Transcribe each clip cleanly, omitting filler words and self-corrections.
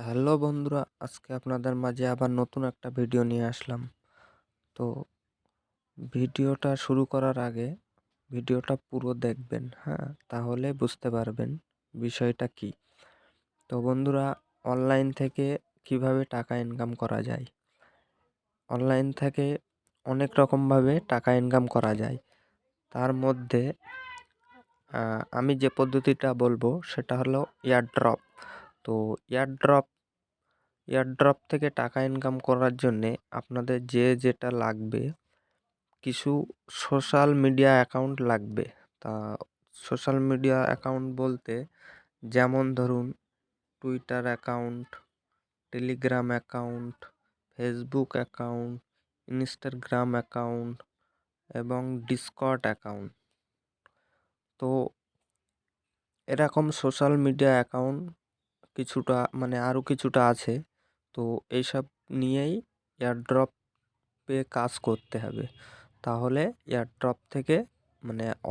Hello বন্ধুরা, আজকে আপনাদের মাঝে আবার নতুন একটা ভিডিও নিয়ে আসলাম। তো ভিডিওটা শুরু করার আগে ভিডিওটা পুরো দেখবেন, হ্যাঁ, তাহলে বুঝতে পারবেন বিষয়টা কি। তো বন্ধুরা, অনলাইন থেকে কিভাবে টাকা ইনকাম করা যায়। অনলাইন থেকে অনেক রকমভাবে টাকা ইনকাম করা যায়। তার মধ্যে আমি যে পদ্ধতিটা বলবো সেটা হলো এয়ারড্রপ। তো এয়ারড্রপ থেকে টাকা ইনকাম করার জন্যে আপনাদের যেটা লাগবে, কিছু সোশ্যাল মিডিয়া অ্যাকাউন্ট লাগবে। তা সোশ্যাল মিডিয়া অ্যাকাউন্ট বলতে যেমন ধরুন Twitter account, Telegram account, Facebook account, Instagram account এবং ডিসকর্ড অ্যাকাউন্ট। তো এরকম সোশ্যাল মিডিয়া অ্যাকাউন্ট কিছুটা আরও কিছুটা আছে। তো এইসব নিয়েই এয়ারড্রপে কাজ করতে হবে, তাহলে এয়ারড্রপ থেকে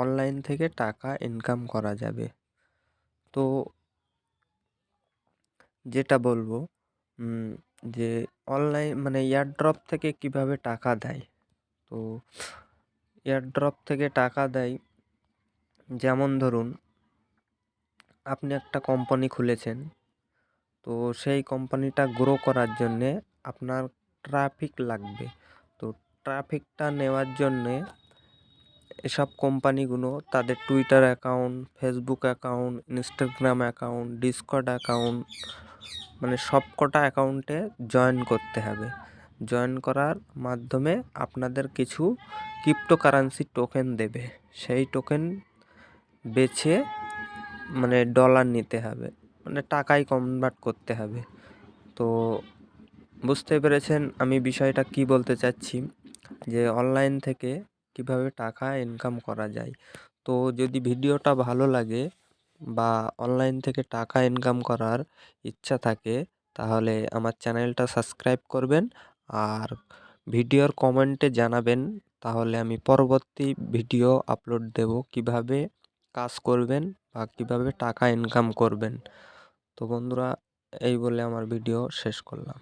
অনলাইন থেকে টাকা ইনকাম করা যাবে। তো যেটা বলবো যে অনলাইন এয়ারড্রপ থেকে কিভাবে টাকা দেয়। তো এয়ারড্রপ থেকে টাকা দেয়, যেমন ধরুন আপনি একটা কোম্পানি খুলেছেন। তো সেই কোম্পানিটা গ্রো করার জন্যে আপনার ট্রাফিক লাগবে। তো ট্রাফিকটা নেওয়ার জন্যে এসব কোম্পানিগুলো তাদের Twitter account, Facebook account, Instagram account, Discord account সব কটা অ্যাকাউন্টে জয়েন করতে হবে। জয়েন করার মাধ্যমে আপনাদের কিছু ক্রিপ্টোকারেন্সি টোকেন দেবে। সেই টোকেন বেচে ডলার নিতে হবে, টাকায় কনভার্ট করতে হবে। তো বুঝতে পেরেছেন আমি বিষয়টা কি বলতে চাচ্ছি, যে অনলাইন থেকে কিভাবে টাকা ইনকাম করা যায়। তো যদি ভিডিওটা ভালো লাগে বা অনলাইন থেকে টাকা ইনকাম করার ইচ্ছা থাকে, তাহলে আমার চ্যানেলটা সাবস্ক্রাইব করবেন আর ভিডিওর কমেন্টে জানাবেন, তাহলে আমি পরবর্তী ভিডিও আপলোড দেব কিভাবে কাজ করবেন বা কিভাবে টাকা ইনকাম করবেন। তো বন্ধুরা, এই বলে আমার ভিডিও শেষ করলাম।